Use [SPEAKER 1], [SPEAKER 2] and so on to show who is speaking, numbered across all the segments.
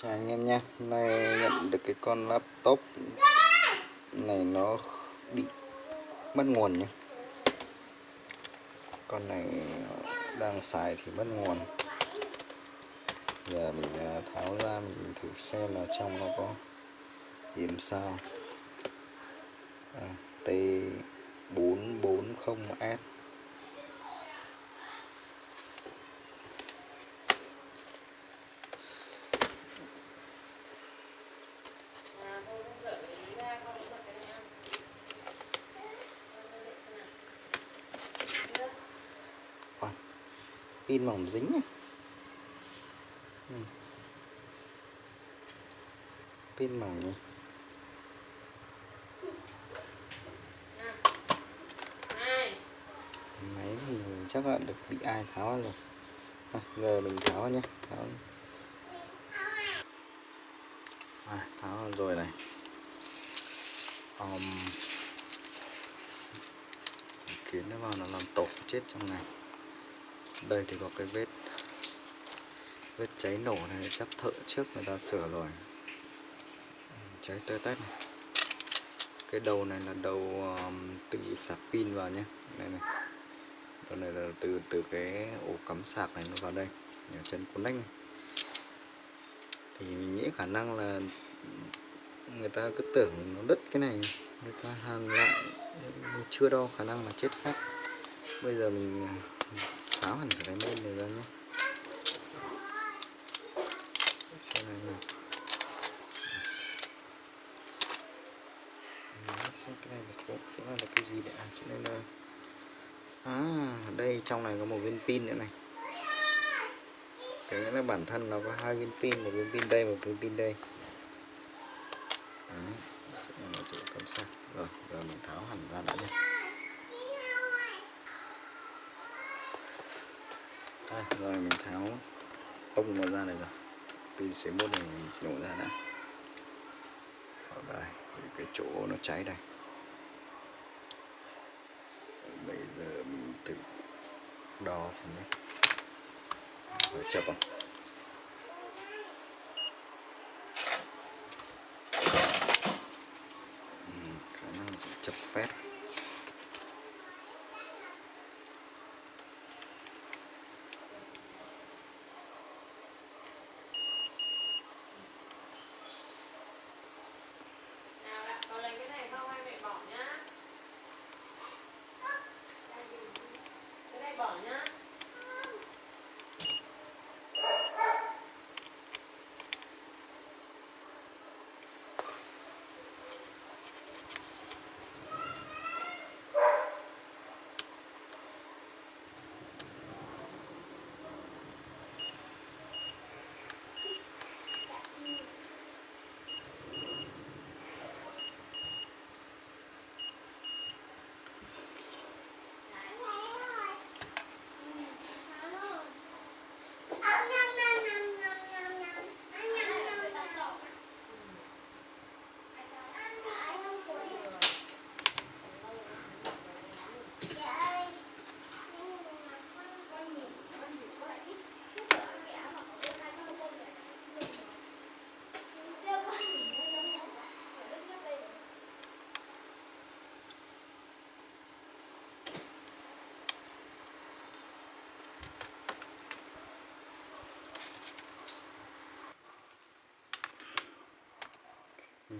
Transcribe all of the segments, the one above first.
[SPEAKER 1] Chào anh em nha. Hôm nay nhận được cái con laptop này nó bị mất nguồn nhé. Con này đang xài thì mất nguồn. Giờ mình tháo ra mình thử xem là trong nó có điểm sao. T440S. Pin mỏng dính ấy. Pin mỏng nhỉ. Máy thì chắc là được bị ai tháo rồi. Giờ mình tháo nhé. Tháo rồi này. Kiến nó vào nó làm tổ chết trong này. Đây thì có cái vết cháy nổ này, chắc thợ trước người ta sửa rồi. Cháy tơi tét này. Cái đầu này là đầu tự sạc pin vào nhé. Đây này. Đầu này là từ cái ổ cắm sạc này nó vào đây, ở chân connect này. Thì mình nghĩ khả năng là người ta cứ tưởng nó đứt cái này, người ta hàn lại, chưa đo khả năng là chết phát. Bây giờ mình tháo hẳn cái bên này ra nhé. Xem này nào. Xem cái này là chỗ này là cái gì đấy? Chỗ này là đây trong này có một viên pin nữa này. Cái là bản thân nó có hai viên pin, một viên pin đây, một viên pin đây. Đấy, là chỗ cắm sạc. Rồi, giờ mình tháo hẳn ra đã nhé. Đây, rồi mình tháo tung nó ra này rồi. Pin C1 này mình nhổ ra đã. Ở đây, cái chỗ nó cháy đây. Bây giờ mình thử đo xem nhé. Rồi, chập không? Khả năng sẽ chập phét.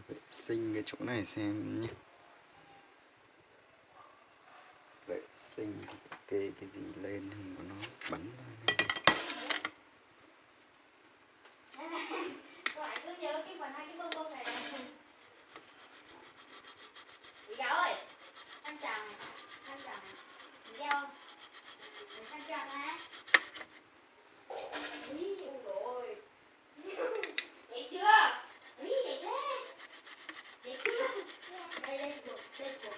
[SPEAKER 1] Vệ sinh cái chỗ này xem nhé. Vệ sinh kê cái gì lên không có nó bắn ra.
[SPEAKER 2] Các bạn cứ nhớ cái phần hai cái bông bông này này. Chị gạo ơi, khăn tròn này, khăn tròn này. Chị giao không? Khăn tròn hả? Ý, ôi rồi. Đẹp chưa? Ý, đẹp thế. Đẹp chưa? Đây, chuột, đây chuột.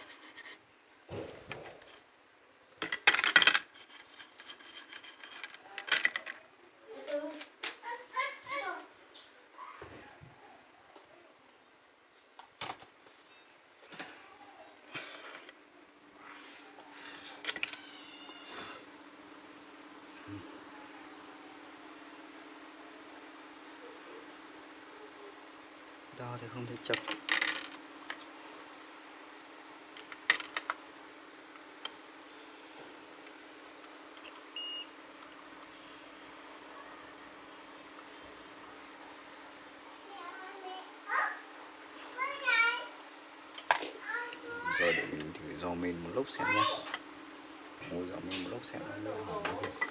[SPEAKER 1] Đo thì không thấy chập. Rồi để mình thử dò mình một lúc xem nhé. Ngồi dò mình một lúc xem nó hỏng cái gì.